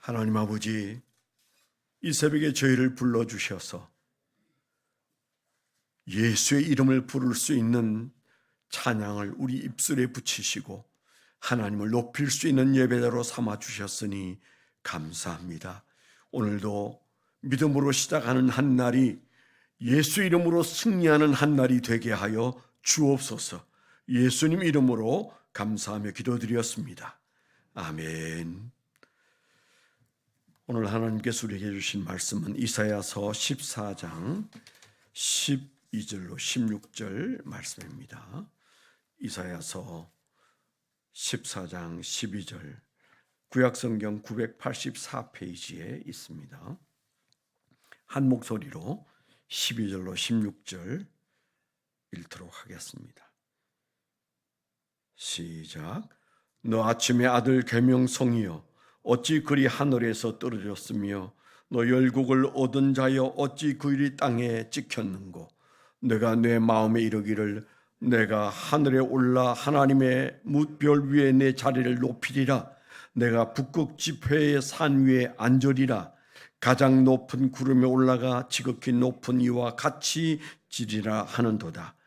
하나님 아버지, 이 새벽에 저희를 불러주셔서 예수의 이름을 부를 수 있는 찬양을 우리 입술에 붙이시고 하나님을 높일 수 있는 예배자로 삼아주셨으니 감사합니다. 오늘도 믿음으로 시작하는 한 날이 예수 이름으로 승리하는 한 날이 되게 하여 주옵소서. 예수님 이름으로 감사하며 기도드렸습니다. 아멘. 오늘 하나님께서 우리에게 주신 말씀은 이사야서 14장 12절로 16절 말씀입니다. 이사야서 14장 12절 구약성경 984페이지에 있습니다. 한 목소리로 12절로 16절 읽도록 하겠습니다. 시작. 너 아침의 아들 계명성이여 어찌 그리 하늘에서 떨어졌으며 너 열국을 얻은 자여 어찌 그 일이 땅에 찍혔는고. 내가 내 마음에 이르기를 내가 하늘에 올라 하나님의 뭇별 위에 내 자리를 높이리라. 내가 북극 지폐의 산 위에 앉으리라. 가장 높은 구름에 올라가 지극히 높은 이와 같이 지리라 하는도다.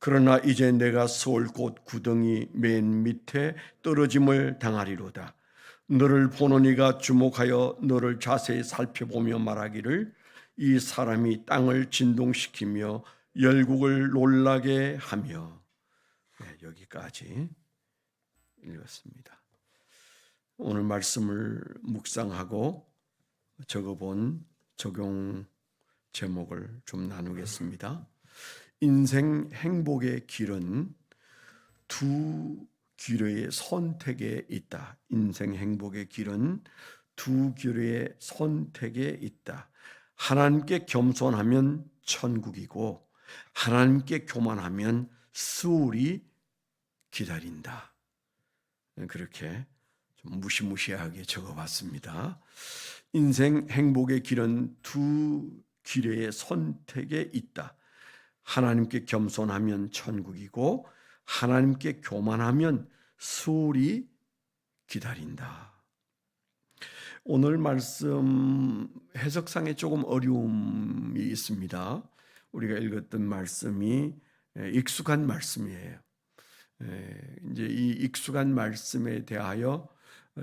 그러나 이제 내가 서올 곳 구덩이 맨 밑에 떨어짐을 당하리로다. 너를 보는 이가 주목하여 너를 자세히 살펴보며 말하기를 이 사람이 땅을 진동시키며 열국을 놀라게 하며. 여기까지 읽었습니다. 오늘 말씀을 묵상하고 적어본 적용 제목을 좀 나누겠습니다. 인생 행복의 길은 두 길의 선택에 있다. 인생 행복의 길은 두 길의 선택에 있다. 하나님께 겸손하면 천국이고 하나님께 교만하면 수월이 기다린다. 그렇게 좀 무시무시하게 적어봤습니다. 인생 행복의 길은 두 길의 선택에 있다. 하나님께 겸손하면 천국이고 하나님께 교만하면 수월이 기다린다. 오늘 말씀 해석상에 조금 어려움이 있습니다. 우리가 읽었던 말씀이 익숙한 말씀이에요. 이제 이 익숙한 말씀에 대하여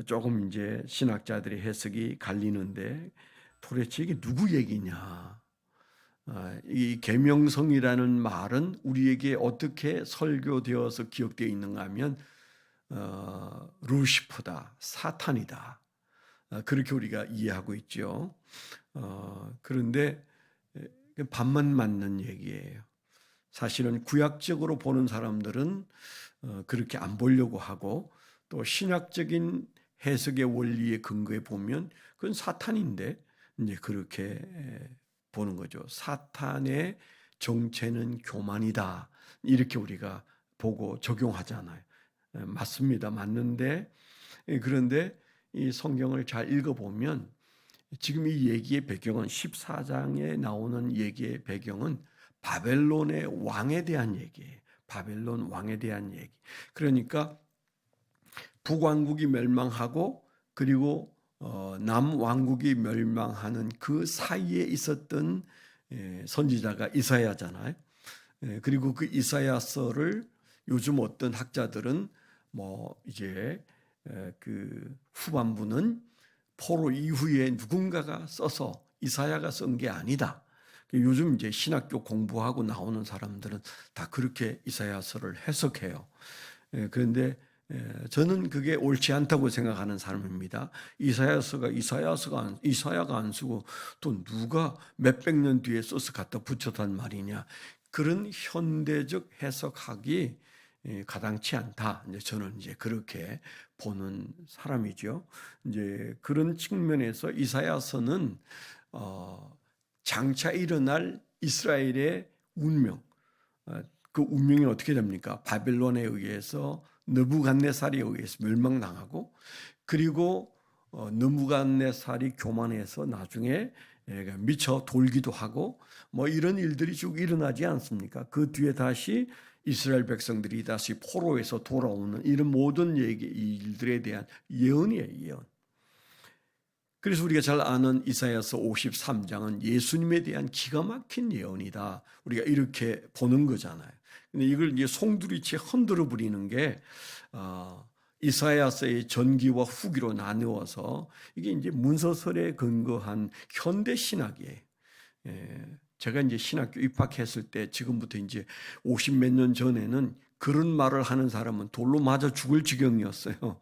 조금 이제 신학자들의 해석이 갈리는데 도대체 이게 누구 얘기냐? 이 계명성이라는 말은 우리에게 어떻게 설교되어서 기억되어 있는가 하면 루시퍼다, 사탄이다, 그렇게 우리가 이해하고 있죠. 그런데 반만 맞는 얘기예요. 사실은 구약적으로 보는 사람들은 그렇게 안 보려고 하고 또 신학적인 해석의 원리의 근거에 보면 그건 사탄인데 이제 그렇게 보는 거죠. 사탄의 정체는 교만이다. 이렇게 우리가 보고 적용하잖아요. 맞습니다. 맞는데 그런데 이 성경을 잘 읽어보면 지금 이 얘기의 배경은 14장에 나오는 얘기의 배경은 바벨론의 왕에 대한 얘기예요. 바벨론 왕에 대한 얘기. 그러니까 북왕국이 멸망하고 그리고 남왕국이 멸망하는 그 사이에 있었던 선지자가 이사야잖아요. 그리고 그 이사야서를 요즘 어떤 학자들은 뭐 이제 그 후반부는 포로 이후에 누군가가 써서 이사야가 쓴 게 아니다. 요즘 이제 신학교 공부하고 나오는 사람들은 다 그렇게 이사야서를 해석해요. 그런데 저는 그게 옳지 않다고 생각하는 사람입니다. 이사야가 안 쓰고 또 누가 몇백 년 뒤에 써서 갖다 붙였단 말이냐. 그런 현대적 해석하기 가당치 않다. 이제 저는 이제 그렇게 보는 사람이죠. 이제 그런 측면에서 이사야서는 장차 일어날 이스라엘의 운명, 그 운명이 어떻게 됩니까? 바벨론에 의해서 느부갓네살에 의해서 멸망당하고 그리고 느부갓네살이 교만해서 나중에 미쳐 돌기도 하고 뭐 이런 일들이 쭉 일어나지 않습니까? 그 뒤에 다시 이스라엘 백성들이 다시 포로에서 돌아오는 이런 모든 일들에 대한 예언이에요. 예언. 그래서 우리가 잘 아는 이사야서 53장은 예수님에 대한 기가 막힌 예언이다. 우리가 이렇게 보는 거잖아요. 근데 이걸 이제 송두리째 흔들어 버리는 게 이사야서의 전기와 후기로 나누어서 이게 이제 문서설에 근거한 현대 신학이에요. 제가 이제 신학교 입학했을 때 지금부터 이제 50몇 년 전에는 그런 말을 하는 사람은 돌로 맞아 죽을 지경이었어요.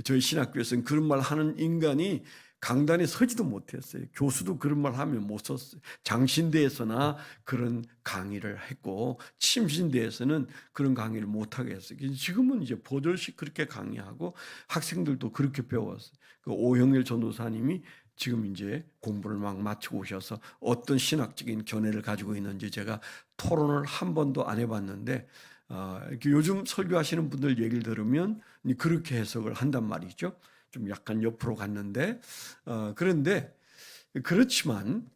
저희 신학교에서는 그런 말 하는 인간이 강단에 서지도 못했어요. 교수도 그런 말 하면 못 썼어요. 장신대에서나 그런 강의를 했고 침신대에서는 그런 강의를 못 하게 했어요. 지금은 이제 버젓이 그렇게 강의하고 학생들도 그렇게 배웠어요. 그 오형일 전도사님이 지금 이제 공부를 막 마치고 오셔서 어떤 신학적인 견해를 가지고 있는지 제가 토론을 한 번도 안 해봤는데 이렇게 요즘 설교하시는 분들 얘기를 들으면 그렇게 해석을 한단 말이죠. 좀 약간 옆으로 갔는데 그런데 그렇지만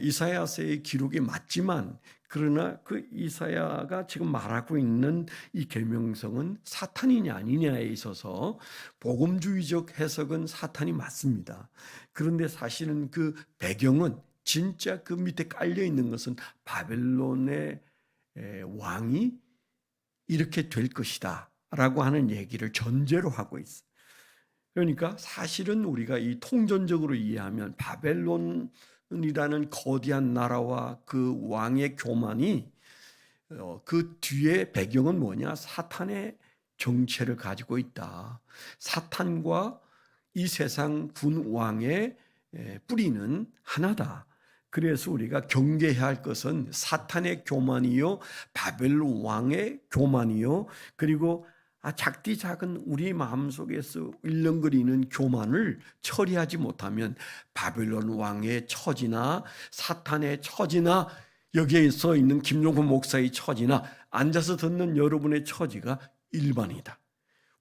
이사야서의 기록이 맞지만 그러나 그 이사야가 지금 말하고 있는 이 계명성은 사탄이냐 아니냐에 있어서 복음주의적 해석은 사탄이 맞습니다. 그런데 사실은 그 배경은 진짜 그 밑에 깔려 있는 것은 바벨론의 왕이 이렇게 될 것이다 라고 하는 얘기를 전제로 하고 있어요. 그러니까 사실은 우리가 이 통전적으로 이해하면 바벨론이라는 거대한 나라와 그 왕의 교만이 그 뒤에 배경은 뭐냐? 사탄의 정체를 가지고 있다. 사탄과 이 세상 군 왕의 뿌리는 하나다. 그래서 우리가 경계해야 할 것은 사탄의 교만이요, 바벨론 왕의 교만이요, 그리고 작디 작은 우리 마음속에서 일렁거리는 교만을 처리하지 못하면 바벨론 왕의 처지나 사탄의 처지나 여기에 서 있는 김종훈 목사의 처지나 앉아서 듣는 여러분의 처지가 일반이다.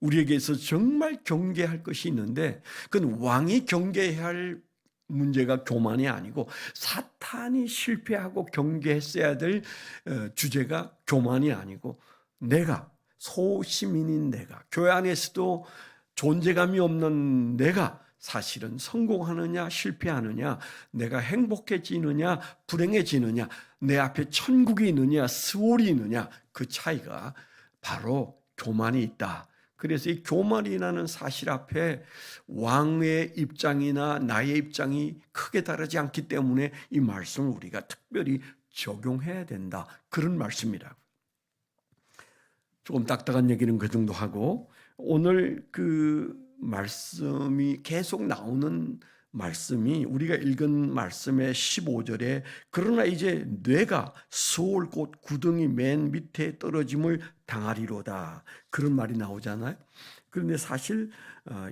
우리에게서 정말 경계할 것이 있는데 그건 왕이 경계해야 할 문제가 교만이 아니고 사탄이 실패하고 경계했어야 될 주제가 교만이 아니고 내가 소시민인 내가 교회 안에서도 존재감이 없는 내가 사실은 성공하느냐 실패하느냐 내가 행복해지느냐 불행해지느냐 내 앞에 천국이 있느냐 스월이 있느냐 그 차이가 바로 교만이 있다. 그래서 이 교만이라는 사실 앞에 왕의 입장이나 나의 입장이 크게 다르지 않기 때문에 이 말씀을 우리가 특별히 적용해야 된다. 그런 말씀이라고. 조금 딱딱한 얘기는 그 정도 하고 오늘 그 말씀이 계속 나오는 말씀이 우리가 읽은 말씀의 15절에 그러나 이제 뇌가 수월 곧 구덩이 맨 밑에 떨어짐을 당하리로다 그런 말이 나오잖아요. 그런데 사실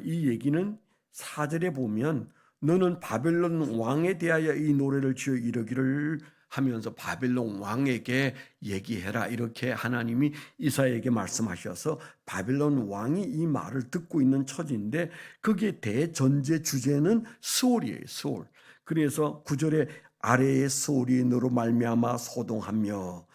이 얘기는 4절에 보면 너는 바벨론 왕에 대하여 이 노래를 지어 이르기를 하면서 바벨론 왕에게 얘기해라 이렇게 하나님이 이사야에게 말씀하셔서 바벨론 왕이 이 말을 듣고 있는 처지인데 그게 대전제 주제는 스올이에요. 스올. 그래서 9절에 아래의 스올이 너로 말미암아 소동하며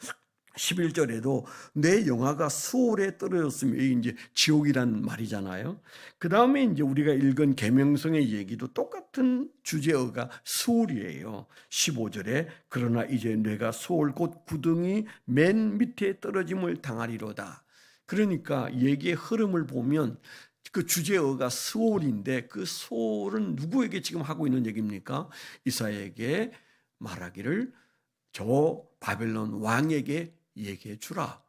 11절에도 내 영화가 수월에 떨어졌으며 이게 이제 지옥이란 말이잖아요. 그 다음에 이제 우리가 읽은 계명성의 얘기도 똑같은 주제어가 수월이에요. 15절에 그러나 이제 내가 수월 곧 구덩이 맨 밑에 떨어짐을 당하리로다. 그러니까 얘기의 흐름을 보면 그 주제어가 수월인데 그 수월은 누구에게 지금 하고 있는 얘기입니까? 이사야에게 말하기를 저 바벨론 왕에게 얘기해 주라.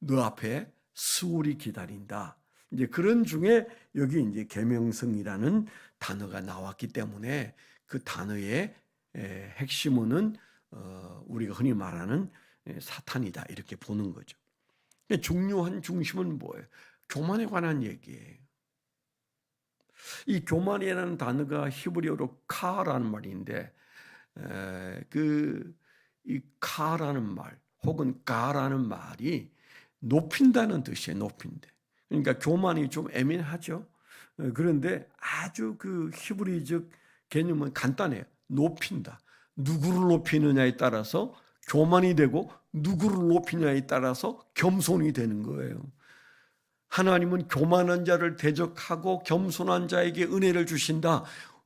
너 앞에 수월이 기다린다. 이제 그런 중에 여기 이제 계명성이라는 단어가 나왔기 때문에 그 단어의 핵심은 우리가 흔히 말하는 사탄이다 이렇게 보는 거죠. 중요한 중심은 뭐예요? 교만에 관한 얘기예요. 이 교만이라는 단어가 히브리어로 카라는 말인데 이 카라는 말 혹은 가라는 말이 높인다는 뜻이에요. 높인데. 그러니까 교만이 좀 애매하죠. 그런데 아주 그 히브리적 개념은 간단해요. 높인다. 누구를 높이느냐에 따라서 교만이 되고 누구를 높이냐에 따라서 겸손이 되는 거예요. 하나님은 교만한 자를 대적하고 겸손한 자에게 은혜를 주신다.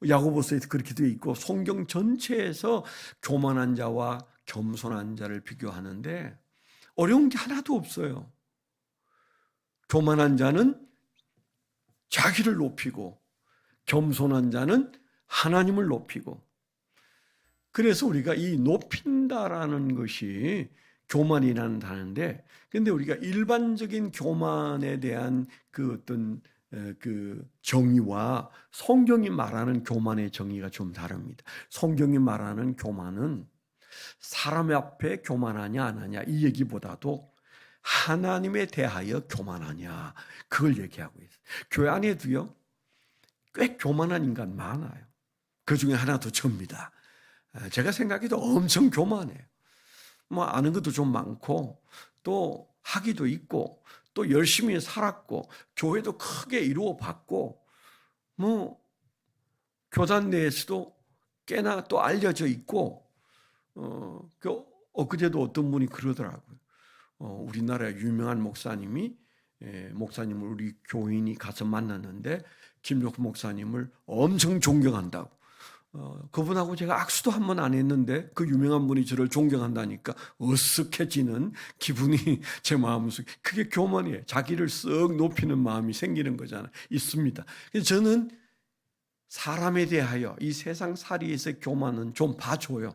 야고보서에 그렇게 되어 있고 성경 전체에서 교만한 자와 겸손한 자를 비교하는데 어려운 게 하나도 없어요. 교만한 자는 자기를 높이고 겸손한 자는 하나님을 높이고, 그래서 우리가 이 높인다라는 것이 교만이라는 단어인데, 근데 우리가 일반적인 교만에 대한 그 어떤 그 정의와 성경이 말하는 교만의 정의가 좀 다릅니다. 성경이 말하는 교만은 사람 앞에 교만하냐 안 하냐 이 얘기보다도 하나님에 대하여 교만하냐 그걸 얘기하고 있어요. 교회 안에도요 꽤 교만한 인간 많아요. 그 중에 하나도 접니다. 제가 생각해도 엄청 교만해요. 뭐 아는 것도 좀 많고 또 학위도 있고 또 열심히 살았고 교회도 크게 이루어 봤고 뭐 교단 내에서도 꽤나 또 알려져 있고 엊그제도 어떤 분이 그러더라고요. 우리나라 유명한 목사님을 우리 교인이 가서 만났는데 김종국 목사님을 엄청 존경한다고. 그분하고 제가 악수도 한 번 안 했는데 그 유명한 분이 저를 존경한다니까 어색해지는 기분이 제 마음속에, 그게 교만이에요. 자기를 쓱 높이는 마음이 생기는 거잖아요. 있습니다. 그래서 저는 사람에 대하여 이 세상 살이에서 교만은 좀 봐줘요.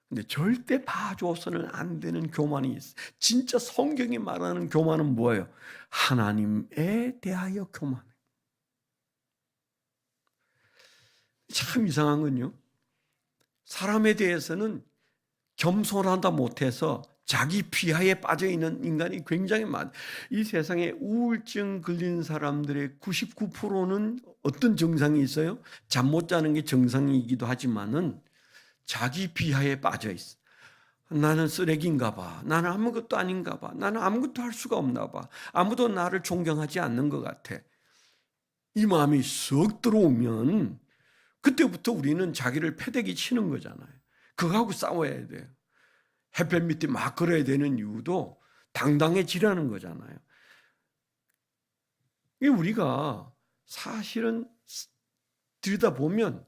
근데 절대 봐줘서는 안 되는 교만이 있어요. 진짜 성경이 말하는 교만은 뭐예요? 하나님에 대하여 교만해요. 참 이상한 건요, 사람에 대해서는 겸손하다 못해서 자기 비하에 빠져있는 인간이 굉장히 많아요. 이 세상에 우울증 걸린 사람들의 99%는 어떤 증상이 있어요? 잠 못 자는 게 정상이기도 하지만은 자기 비하에 빠져 있어. 나는 쓰레기인가 봐. 나는 아무것도 아닌가 봐. 나는 아무것도 할 수가 없나 봐. 아무도 나를 존경하지 않는 것 같아. 이 마음이 썩 들어오면 그때부터 우리는 자기를 패대기 치는 거잖아요. 그거하고 싸워야 돼요. 햇볕 밑에 막 걸어야 되는 이유도 당당해지라는 거잖아요. 우리가 사실은 들여다보면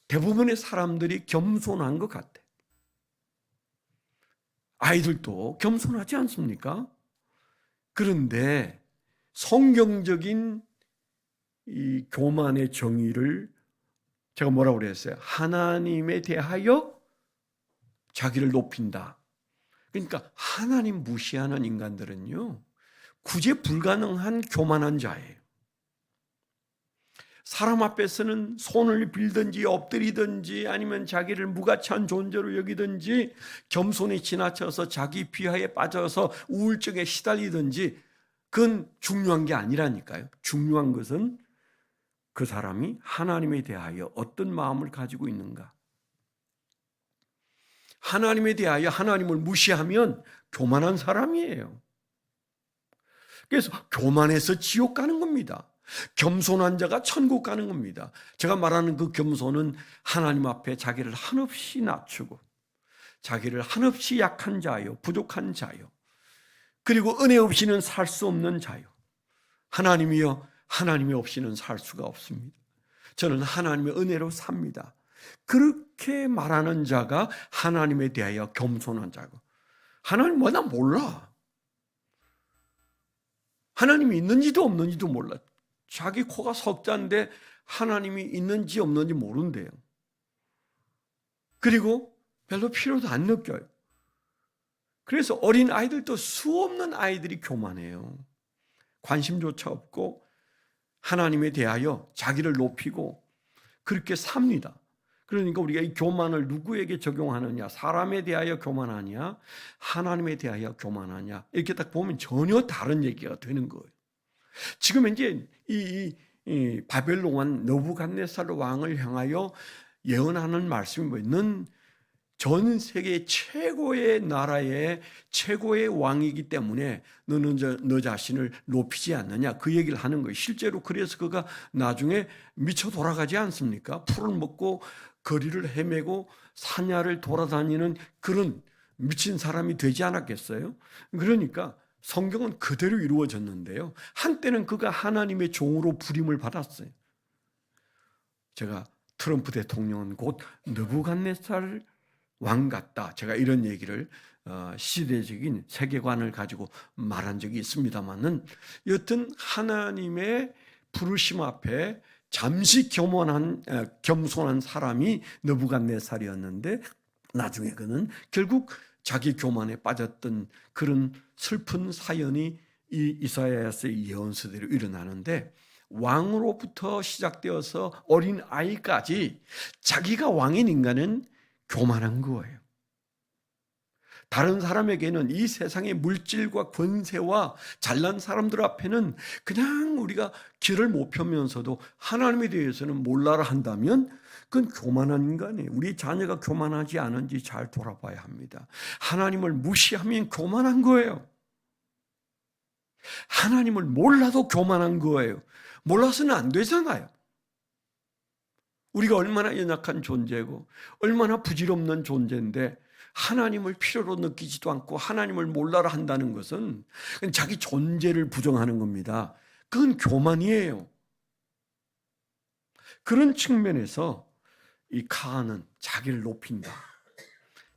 대부분의 사람들이 겸손한 것 같아. 아이들도 겸손하지 않습니까? 그런데 성경적인 이 교만의 정의를 제가 뭐라고 그랬어요? 하나님에 대하여 자기를 높인다. 그러니까 하나님 무시하는 인간들은요, 구제 불가능한 교만한 자예요. 사람 앞에서는 손을 빌든지 엎드리든지 아니면 자기를 무가치한 존재로 여기든지 겸손이 지나쳐서 자기 비하에 빠져서 우울증에 시달리든지 그건 중요한 게 아니라니까요. 중요한 것은 그 사람이 하나님에 대하여 어떤 마음을 가지고 있는가. 하나님에 대하여 하나님을 무시하면 교만한 사람이에요. 그래서 교만해서 지옥 가는 겁니다. 겸손한 자가 천국 가는 겁니다. 제가 말하는 그 겸손은 하나님 앞에 자기를 한없이 낮추고 자기를 한없이 약한 자요, 부족한 자요, 그리고 은혜 없이는 살 수 없는 자요. 하나님이여, 하나님이 없이는 살 수가 없습니다. 저는 하나님의 은혜로 삽니다. 그렇게 말하는 자가 하나님에 대하여 겸손한 자고, 하나님 뭐나 몰라. 하나님이 있는지도 없는지도 몰라. 자기 코가 석자인데 하나님이 있는지 없는지 모른대요. 그리고 별로 필요도 안 느껴요. 그래서 어린 아이들도 수없는 아이들이 교만해요. 관심조차 없고 하나님에 대하여 자기를 높이고 그렇게 삽니다. 그러니까 우리가 이 교만을 누구에게 적용하느냐, 사람에 대하여 교만하냐, 하나님에 대하여 교만하냐, 이렇게 딱 보면 전혀 다른 얘기가 되는 거예요. 지금 이제 이 바벨론 느부갓네살 왕을 향하여 예언하는 말씀이 뭐예요? 넌 전 세계 최고의 나라의 최고의 왕이기 때문에 너는 너 자신을 높이지 않느냐, 그 얘기를 하는 거예요. 실제로 그래서 그가 나중에 미쳐 돌아가지 않습니까? 풀을 먹고 거리를 헤매고 사냐를 돌아다니는 그런 미친 사람이 되지 않았겠어요? 그러니까 성경은 그대로 이루어졌는데요. 한때는 그가 하나님의 종으로 부림을 받았어요. 제가 트럼프 대통령은 곧 느부갓네살 왕 같다. 제가 이런 얘기를 시대적인 세계관을 가지고 말한 적이 있습니다만은 여튼 하나님의 부르심 앞에 잠시 겸손한 사람이 느부갓네살이었는데 나중에 그는 결국 자기 교만에 빠졌던 그런 슬픈 사연이 이 이사야서의 예언서대로 일어나는데 왕으로부터 시작되어서 어린 아이까지 자기가 왕인 인간은 교만한 거예요. 다른 사람에게는 이 세상의 물질과 권세와 잘난 사람들 앞에는 그냥 우리가 길을 못 펴면서도 하나님에 대해서는 몰라라 한다면 그건 교만한 인간이에요. 우리 자녀가 교만하지 않은지 잘 돌아봐야 합니다. 하나님을 무시하면 교만한 거예요. 하나님을 몰라도 교만한 거예요. 몰라서는 안 되잖아요. 우리가 얼마나 연약한 존재고 얼마나 부질없는 존재인데 하나님을 필요로 느끼지도 않고 하나님을 몰라라 한다는 것은 자기 존재를 부정하는 겁니다. 그건 교만이에요. 그런 측면에서 이 카한은 자기를 높인다.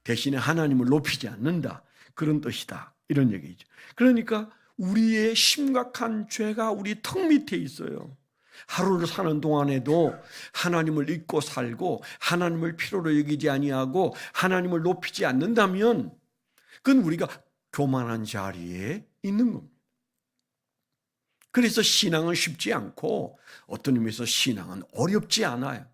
대신에 하나님을 높이지 않는다. 그런 뜻이다. 이런 얘기죠. 그러니까 우리의 심각한 죄가 우리 턱 밑에 있어요. 하루를 사는 동안에도 하나님을 잊고 살고 하나님을 필요로 여기지 아니하고 하나님을 높이지 않는다면 그건 우리가 교만한 자리에 있는 겁니다. 그래서 신앙은 쉽지 않고 어떤 의미에서 신앙은 어렵지 않아요.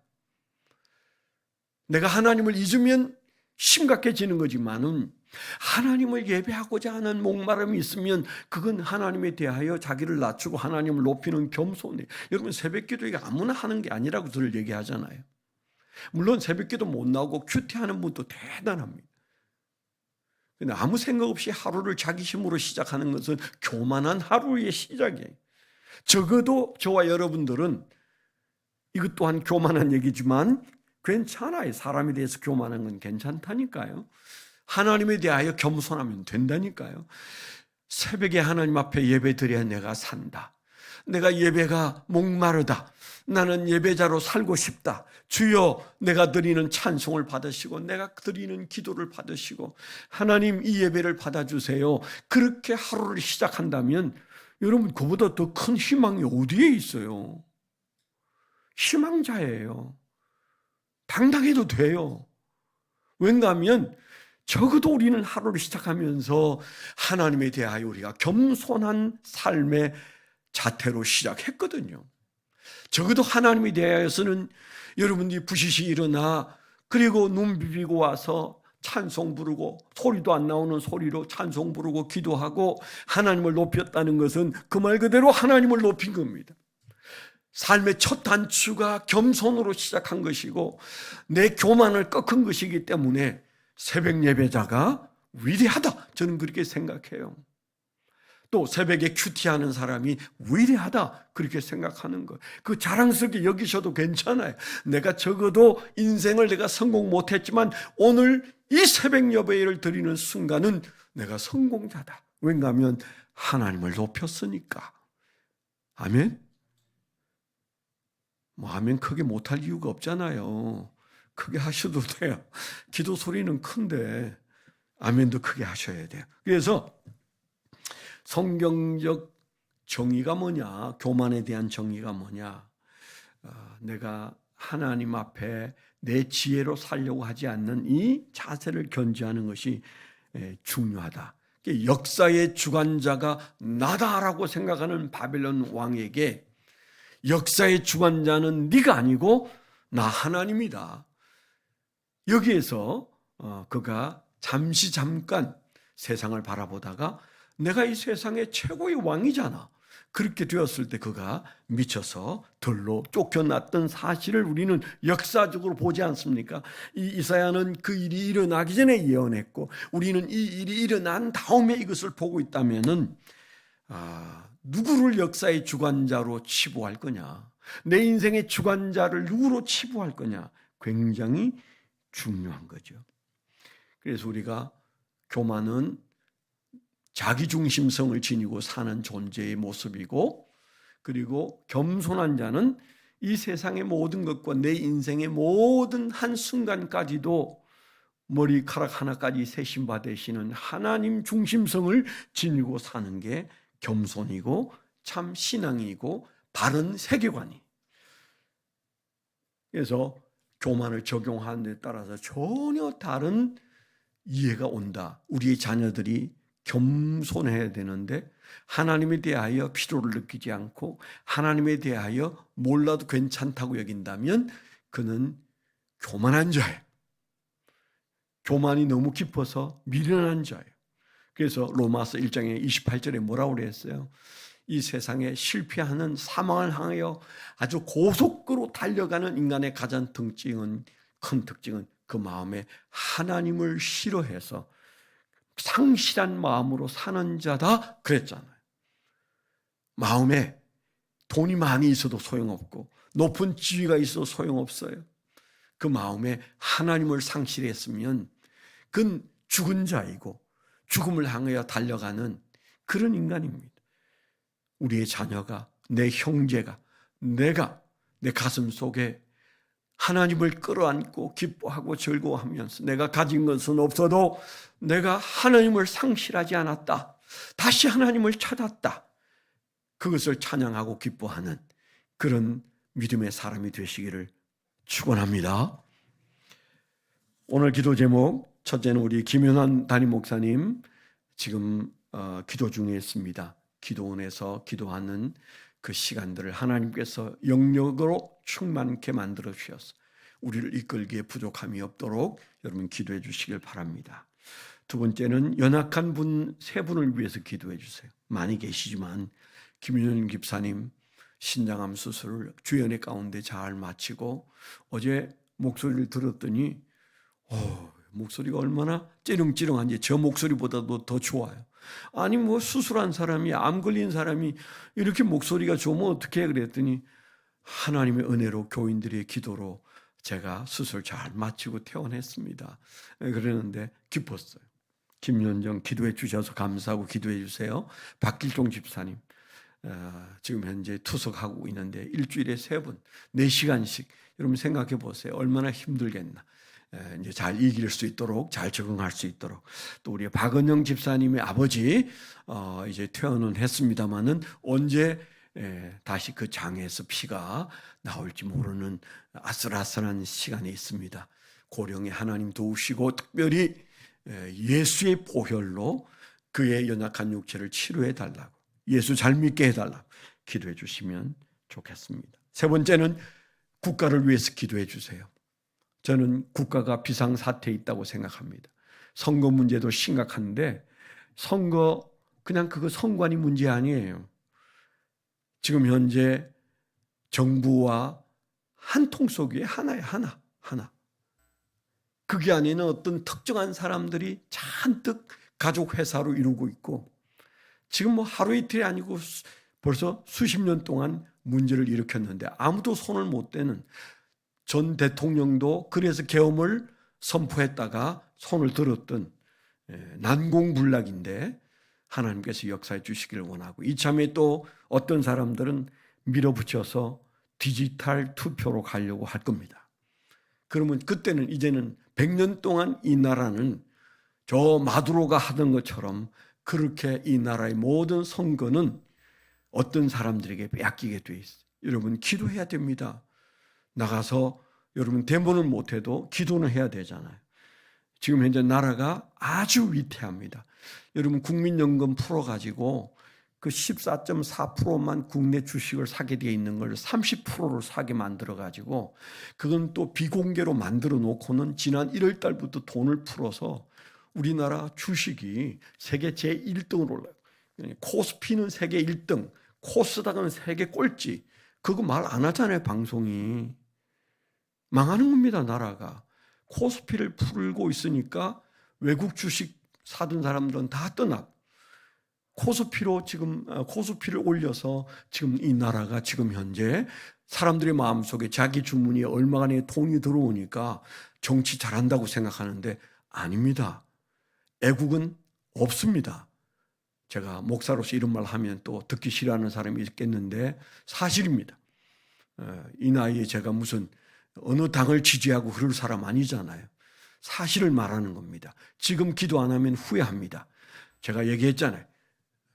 내가 하나님을 잊으면 심각해지는 거지만은 하나님을 예배하고자 하는 목마름이 있으면 그건 하나님에 대하여 자기를 낮추고 하나님을 높이는 겸손이에요. 여러분 새벽기도 이게 아무나 하는 게 아니라고 늘 얘기하잖아요. 물론 새벽기도 못 나오고 큐티하는 분도 대단합니다. 근데 아무 생각 없이 하루를 자기 힘으로 시작하는 것은 교만한 하루의 시작이에요. 적어도 저와 여러분들은 이것 또한 교만한 얘기지만 괜찮아요. 사람에 대해서 교만한 건 괜찮다니까요. 하나님에 대하여 겸손하면 된다니까요. 새벽에 하나님 앞에 예배 드려야 내가 산다. 내가 예배가 목마르다. 나는 예배자로 살고 싶다. 주여 내가 드리는 찬송을 받으시고 내가 드리는 기도를 받으시고 하나님 이 예배를 받아주세요. 그렇게 하루를 시작한다면 여러분 그보다 더 큰 희망이 어디에 있어요? 희망자예요. 당당해도 돼요. 왠가 하면 적어도 우리는 하루를 시작하면서 하나님에 대하여 우리가 겸손한 삶의 자태로 시작했거든요. 적어도 하나님에 대하여서는 여러분들이 부시시 일어나 그리고 눈 비비고 와서 찬송 부르고 소리도 안 나오는 소리로 찬송 부르고 기도하고 하나님을 높였다는 것은 그 말 그대로 하나님을 높인 겁니다. 삶의 첫 단추가 겸손으로 시작한 것이고 내 교만을 꺾은 것이기 때문에 새벽 예배자가 위대하다. 저는 그렇게 생각해요. 또 새벽에 큐티하는 사람이 위대하다. 그렇게 생각하는 거. 그 자랑스럽게 여기셔도 괜찮아요. 내가 적어도 인생을 내가 성공 못했지만 오늘 이 새벽 예배를 드리는 순간은 내가 성공자다. 왠가 하면 하나님을 높였으니까. 아멘? 아멘 크게 못할 이유가 없잖아요. 크게 하셔도 돼요. 기도 소리는 큰데 아멘도 크게 하셔야 돼요. 그래서 성경적 정의가 뭐냐? 교만에 대한 정의가 뭐냐? 내가 하나님 앞에 내 지혜로 살려고 하지 않는 이 자세를 견지하는 것이 중요하다. 역사의 주관자가 나다라고 생각하는 바벨론 왕에게 역사의 주관자는 네가 아니고 나 하나님이다. 여기에서 그가 잠깐 세상을 바라보다가 내가 이 세상의 최고의 왕이잖아. 그렇게 되었을 때 그가 미쳐서 들로 쫓겨났던 사실을 우리는 역사적으로 보지 않습니까? 이 이사야는 그 일이 일어나기 전에 예언했고 우리는 이 일이 일어난 다음에 이것을 보고 있다면은 누구를 역사의 주관자로 치부할 거냐? 내 인생의 주관자를 누구로 치부할 거냐? 굉장히 중요한 거죠. 그래서 우리가 교만은 자기중심성을 지니고 사는 존재의 모습이고, 그리고 겸손한 자는 이 세상의 모든 것과 내 인생의 모든 한순간까지도 머리카락 하나까지 세심 받으시는 하나님 중심성을 지니고 사는 게 겸손이고 참 신앙이고 바른 세계관이. 그래서 교만을 적용하는 데 따라서 전혀 다른 이해가 온다. 우리의 자녀들이 겸손해야 되는데 하나님에 대하여 필요를 느끼지 않고 하나님에 대하여 몰라도 괜찮다고 여긴다면 그는 교만한 자예요. 교만이 너무 깊어서 미련한 자예요. 그래서 로마서 1장에 28절에 뭐라고 그랬어요? 이 세상에 실패하는 사망을 향하여 아주 고속도로 달려가는 인간의 가장 큰 특징은 그 마음에 하나님을 싫어해서 상실한 마음으로 사는 자다 그랬잖아요. 마음에 돈이 많이 있어도 소용없고 높은 지위가 있어도 소용없어요. 그 마음에 하나님을 상실했으면 그건 죽은 자이고 죽음을 향하여 달려가는 그런 인간입니다. 우리의 자녀가, 내 형제가, 내가 내 가슴 속에 하나님을 끌어안고 기뻐하고 즐거워하면서 내가 가진 것은 없어도 내가 하나님을 상실하지 않았다, 다시 하나님을 찾았다, 그것을 찬양하고 기뻐하는 그런 믿음의 사람이 되시기를 축원합니다. 오늘 기도 제목 첫째는 우리 김윤환 담임 목사님 지금 기도 중에 있습니다. 기도원에서 기도하는 그 시간들을 하나님께서 영역으로 충만케 만들어 주셔서 우리를 이끌기에 부족함이 없도록 여러분 기도해 주시길 바랍니다. 두 번째는 연약한 분 세 분을 위해서 기도해 주세요. 많이 계시지만 김윤현 집사님 신장암 수술을 주연의 가운데 잘 마치고 어제 목소리를 들었더니 목소리가 얼마나 찌릉찌릉한지 저 목소리보다도 더 좋아요. 아니 수술한 사람이, 암 걸린 사람이 이렇게 목소리가 좋으면 어떻게 해? 그랬더니 하나님의 은혜로 교인들의 기도로 제가 수술 잘 마치고 퇴원했습니다. 그러는데 기뻤어요. 김연정 기도해 주셔서 감사하고 기도해 주세요. 박길종 집사님 지금 현재 투석하고 있는데 일주일에 3번 4시간씩 여러분 생각해 보세요. 얼마나 힘들겠나. 이제 잘 이길 수 있도록, 잘 적응할 수 있도록. 또 우리 박은영 집사님의 아버지 이제 퇴원은 했습니다마는 언제 다시 그 장에서 피가 나올지 모르는 아슬아슬한 시간이 있습니다. 고령에 하나님 도우시고 특별히 예수의 보혈로 그의 연약한 육체를 치료해 달라고, 예수 잘 믿게 해달라고 기도해 주시면 좋겠습니다. 세 번째는 국가를 위해서 기도해 주세요. 저는 국가가 비상사태에 있다고 생각합니다. 선거 문제도 심각한데 선거 그냥 그거 선관위 문제 아니에요. 지금 현재 정부와 한 통속 위에 하나예요. 하나. 그게 아니는 어떤 특정한 사람들이 잔뜩 가족 회사로 이루고 있고 지금 하루 이틀이 아니고 벌써 수십 년 동안 문제를 일으켰는데 아무도 손을 못 대는, 전 대통령도 그래서 계엄을 선포했다가 손을 들었던 난공불락인데 하나님께서 역사해 주시기를 원하고, 이참에 또 어떤 사람들은 밀어붙여서 디지털 투표로 가려고 할 겁니다. 그러면 그때는 이제는 100년 동안 이 나라는 저 마두로가 하던 것처럼 그렇게 이 나라의 모든 선거는 어떤 사람들에게 빼앗기게 돼 있어요. 여러분 기도해야 됩니다. 나가서 여러분 대모는 못해도 기도는 해야 되잖아요. 지금 현재 나라가 아주 위태합니다. 여러분 국민연금 풀어가지고 그 14.4%만 국내 주식을 사게 되어 있는 걸 30%를 사게 만들어가지고 그건 또 비공개로 만들어 놓고는 지난 1월 달부터 돈을 풀어서 우리나라 주식이 세계 제1등으로 올라요. 코스피는 세계 1등, 코스닥은 세계 꼴찌. 그거 말 안 하잖아요, 방송이. 망하는 겁니다, 나라가. 코스피를 풀고 있으니까 외국 주식 사둔 사람들은 다 떠나고, 코스피를 올려서 지금 이 나라가 지금 현재 사람들의 마음속에 자기 주머니에 얼마간의 돈이 들어오니까 정치 잘한다고 생각하는데 아닙니다. 애국은 없습니다. 제가 목사로서 이런 말 하면 또 듣기 싫어하는 사람이 있겠는데 사실입니다. 이 나이에 제가 무슨 어느 당을 지지하고 그럴 사람 아니잖아요. 사실을 말하는 겁니다. 지금 기도 안 하면 후회합니다. 제가 얘기했잖아요.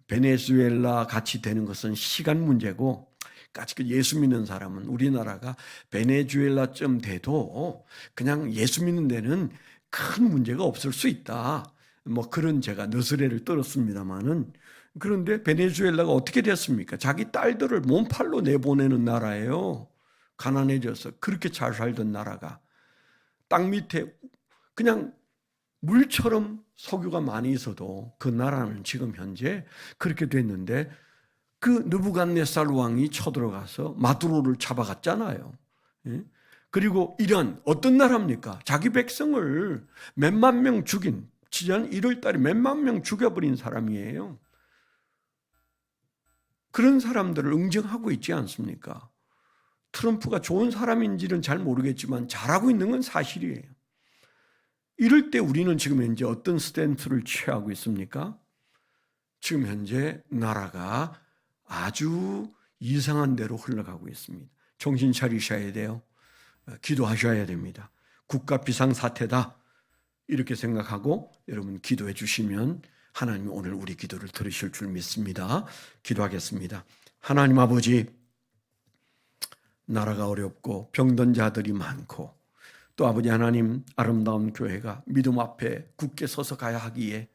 베네수엘라 같이 되는 것은 시간 문제고, 까짓 예수 믿는 사람은 우리나라가 베네수엘라쯤 돼도 그냥 예수 믿는 데는 큰 문제가 없을 수 있다. 뭐 그런 제가 너스레를 떨었습니다만은, 그런데 베네수엘라가 어떻게 됐습니까? 자기 딸들을 몸팔로 내보내는 나라예요. 가난해져서 그렇게 잘 살던 나라가 땅 밑에 그냥 물처럼 석유가 많이 있어도 그 나라는 지금 현재 그렇게 됐는데, 그 느부갓네살 왕이 쳐들어가서 마두로를 잡아갔잖아요. 그리고 이란 어떤 나라입니까? 자기 백성을 몇만 명 죽인, 지난 1월 달에 몇만 명 죽여버린 사람이에요. 그런 사람들을 응징하고 있지 않습니까? 트럼프가 좋은 사람인지는 잘 모르겠지만 잘하고 있는 건 사실이에요. 이럴 때 우리는 지금 현재 어떤 스탠스를 취하고 있습니까? 지금 현재 나라가 아주 이상한 대로 흘러가고 있습니다. 정신 차리셔야 돼요. 기도하셔야 됩니다. 국가 비상사태다 이렇게 생각하고 여러분 기도해 주시면 하나님이 오늘 우리 기도를 들으실 줄 믿습니다. 기도하겠습니다. 하나님 아버지, 나라가 어렵고 병든 자들이 많고 또 아버지 하나님, 아름다운 교회가 믿음 앞에 굳게 서서 가야 하기에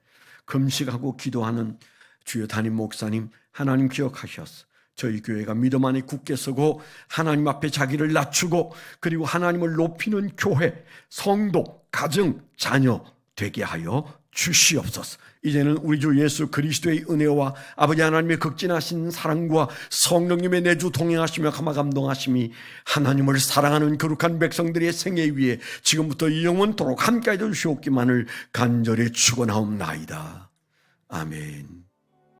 금식하고 기도하는 주여 담임 목사님 하나님 기억하셔서 저희 교회가 믿음 안에 굳게 서고 하나님 앞에 자기를 낮추고 그리고 하나님을 높이는 교회, 성도, 가정, 자녀 되게 하여 주시옵소서. 이제는 우리 주 예수 그리스도의 은혜와 아버지 하나님의 극진하신 사랑과 성령님의 내주 동행하시며 감화 감동하심이 하나님을 사랑하는 거룩한 백성들의 생애 위에 지금부터 영원토록 함께 해주시옵기만을 간절히 축원하옵나이다. 아멘.